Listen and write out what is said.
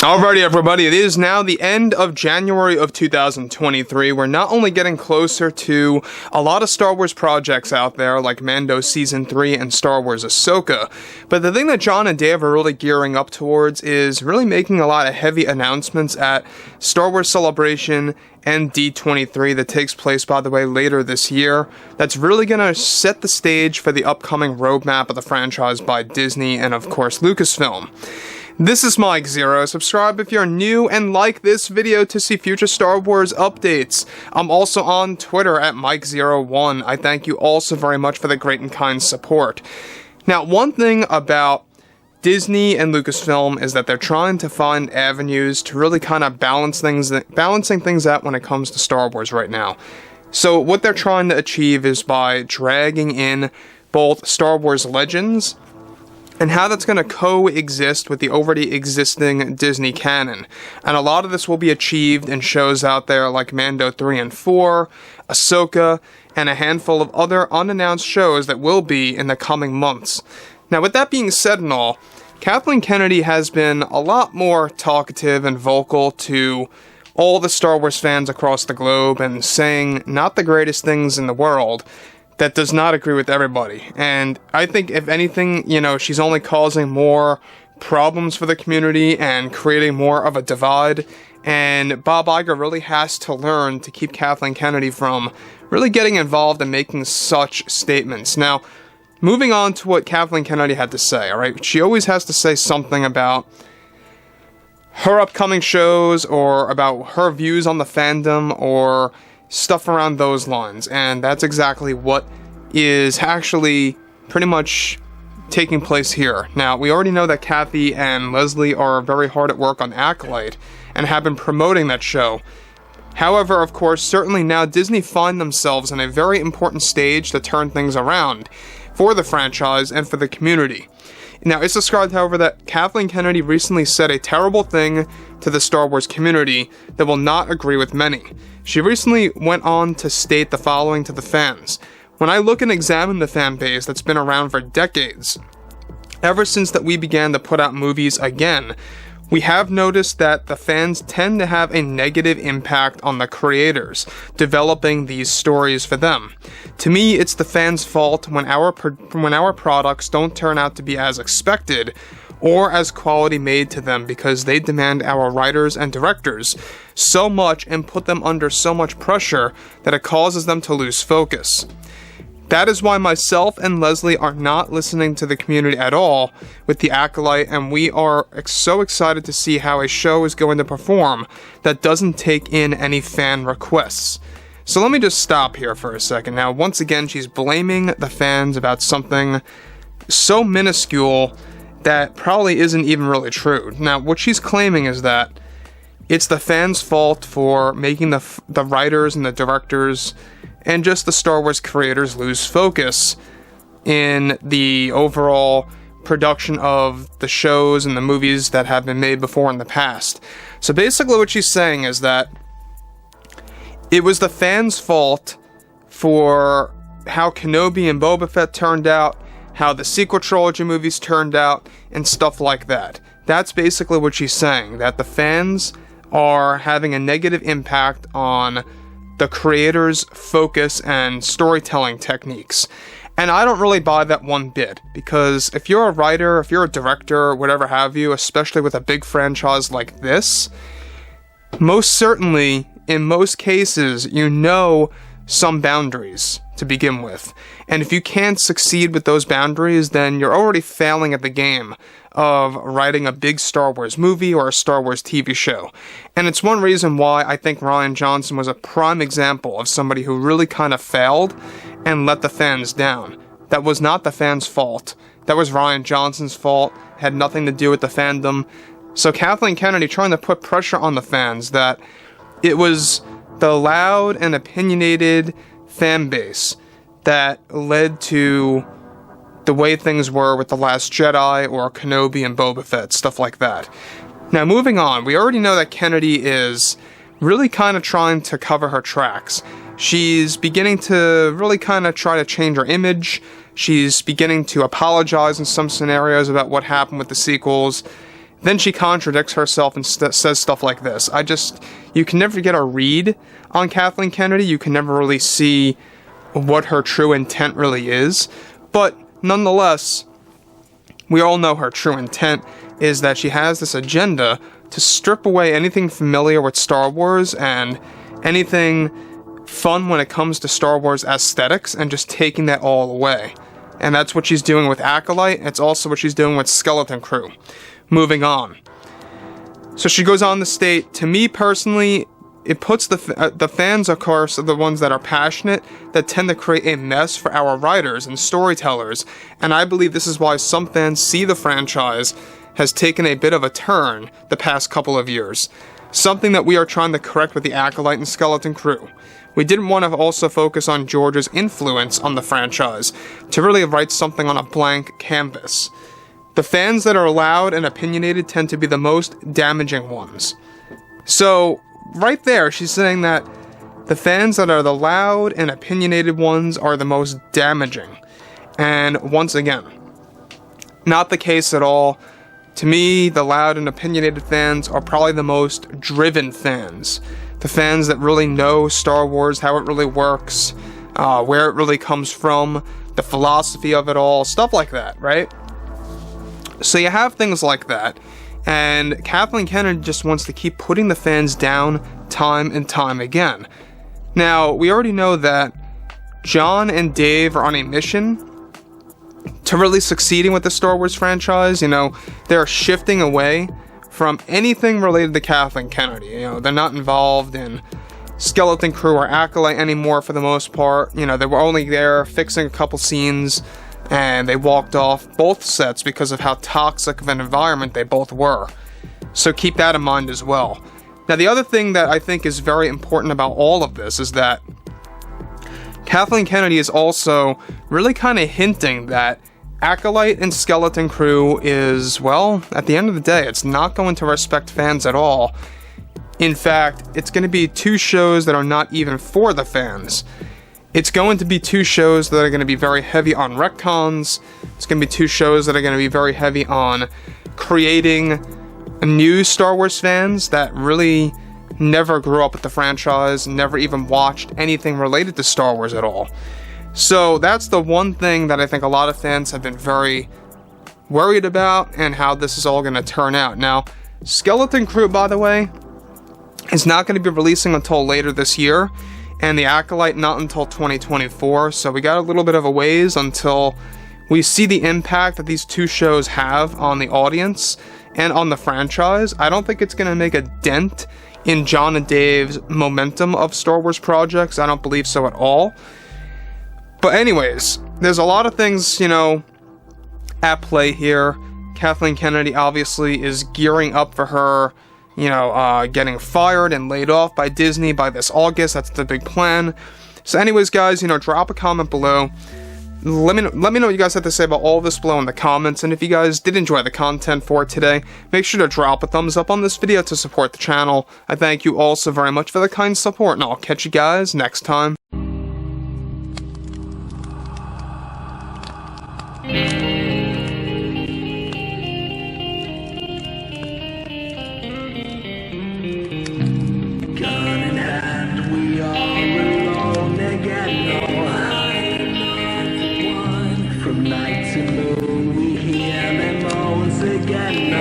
Alrighty everybody, it is now the end of January of 2023. We're not only getting closer to a lot of Star Wars projects out there, like Mando Season 3 and Star Wars Ahsoka, but the thing that John and Dave are really gearing up towards is really making a lot of heavy announcements at Star Wars Celebration and D23 that takes place, by the way, later this year. That's really going to set the stage for the upcoming roadmap of the franchise by Disney and, of course, Lucasfilm. This is Mike Zero. Subscribe if you're new and like this video to see future Star Wars updates. I'm also on Twitter at Mike01. I thank you all so very much for the great and kind support. Now, one thing about Disney and Lucasfilm is that they're trying to find avenues to really kind of balancing things out when it comes to Star Wars right now. So what they're trying to achieve is by dragging in both Star Wars Legends and how that's going to coexist with the already existing Disney canon. And a lot of this will be achieved in shows out there like Mando 3 and 4, Ahsoka, and a handful of other unannounced shows that will be in the coming months. Now, with that being said and all, Kathleen Kennedy has been a lot more talkative and vocal to all the Star Wars fans across the globe and saying not the greatest things in the world that does not agree with everybody. And I think, if anything, she's only causing more problems for the community and creating more of a divide. And Bob Iger really has to learn to keep Kathleen Kennedy from really getting involved and making such statements. Now, moving on to what Kathleen Kennedy had to say, alright? She always has to say something about her upcoming shows or about her views on the fandom or stuff around those lines, and that's exactly what is actually pretty much taking place here. Now, we already know that Kathy and Leslie are very hard at work on Acolyte and have been promoting that show. However, of course, certainly now Disney find themselves in a very important stage to turn things around for the franchise and for the community. Now, it's described, however, that Kathleen Kennedy recently said a terrible thing to the Star Wars community that will not agree with many. She recently went on to state the following to the fans: "When I look and examine the fan base that's been around for decades, ever since that we began to put out movies again, we have noticed that the fans tend to have a negative impact on the creators developing these stories for them. To me, it's the fans' fault when our products don't turn out to be as expected or as quality made to them, because they demand our writers and directors so much and put them under so much pressure that it causes them to lose focus. That is why myself and Leslie are not listening to the community at all with the Acolyte, and we are so excited to see how a show is going to perform that doesn't take in any fan requests." So let me just stop here for a second. Now, once again, she's blaming the fans about something so minuscule that probably isn't even really true. Now, what she's claiming is that it's the fans' fault for making the writers and the directors and just the Star Wars creators lose focus in the overall production of the shows and the movies that have been made before in the past. So basically what she's saying is that it was the fans' fault for how Kenobi and Boba Fett turned out, how the sequel trilogy movies turned out, and stuff like that. That's basically what she's saying, that the fans are having a negative impact on the creators' focus and storytelling techniques. And I don't really buy that one bit, because if you're a writer, if you're a director, whatever have you, especially with a big franchise like this, most certainly, in most cases, you know some boundaries to begin with. And if you can't succeed with those boundaries, then you're already failing at the game of writing a big Star Wars movie or a Star Wars TV show. And it's one reason why I think Rian Johnson was a prime example of somebody who really kind of failed and let the fans down. That was not the fans' fault. That was Rian Johnson's fault. It had nothing to do with the fandom. So Kathleen Kennedy trying to put pressure on the fans that it was the loud and opinionated fan base that led to the way things were with The Last Jedi or Kenobi and Boba Fett, stuff like that. Now, moving on, we already know that Kennedy is really kind of trying to cover her tracks. She's beginning to really kind of try to change her image. She's beginning to apologize in some scenarios about what happened with the sequels. then she contradicts herself and says stuff like this. You can never get a read on Kathleen Kennedy. You can never really see what her true intent really is. But nonetheless, we all know her true intent is that she has this agenda to strip away anything familiar with Star Wars and anything fun when it comes to Star Wars aesthetics, and just taking that all away. And that's what she's doing with Acolyte. It's also what she's doing with Skeleton Crew. Moving on. So she goes on to state, to me personally, it puts the fans, of course, are the ones that are passionate, that tend to create a mess for our writers and storytellers. And I believe this is why some fans see the franchise has taken a bit of a turn the past couple of years. Something that we are trying to correct with the Acolyte and Skeleton Crew. We didn't want to also focus on George's influence on the franchise, to really write something on a blank canvas. The fans that are loud and opinionated tend to be the most damaging ones. So, right there, she's saying that the fans that are the loud and opinionated ones are the most damaging. And once again, not the case at all. To me, the loud and opinionated fans are probably the most driven fans. The fans that really know Star Wars, how it really works, where it really comes from, the philosophy of it all, stuff like that, right? So you have things like that, and Kathleen Kennedy just wants to keep putting the fans down time and time again. Now, we already know that John and Dave are on a mission to really succeeding with the Star Wars franchise. They're shifting away from anything related to Kathleen Kennedy. They're not involved in Skeleton Crew or Acolyte anymore for the most part. They were only there fixing a couple scenes, and they walked off both sets because of how toxic of an environment they both were. So keep that in mind as well. Now, the other thing that I think is very important about all of this is that Kathleen Kennedy is also really kind of hinting that Acolyte and Skeleton Crew is, well, at the end of the day, it's not going to respect fans at all. In fact, it's going to be two shows that are not even for the fans. It's going to be two shows that are going to be very heavy on retcons. It's going to be two shows that are going to be very heavy on creating new Star Wars fans that really never grew up with the franchise, never even watched anything related to Star Wars at all. So that's the one thing that I think a lot of fans have been very worried about, and how this is all going to turn out. Now, Skeleton Crew, by the way, is not going to be releasing until later this year, and the Acolyte not until 2024, so we got a little bit of a ways until we see the impact that these two shows have on the audience and on the franchise. I don't think it's going to make a dent in John and Dave's momentum of Star Wars projects. I don't believe so at all. But anyways, there's a lot of things, at play here. Kathleen Kennedy obviously is gearing up for her, getting fired and laid off by Disney by this August. That's the big plan. So anyways, guys, drop a comment below. Let me know what you guys have to say about all this below in the comments, and if you guys did enjoy the content for today, make sure to drop a thumbs up on this video to support the channel. I thank you all so very much for the kind support, and I'll catch you guys next time. Night to moon, we hear them moans again.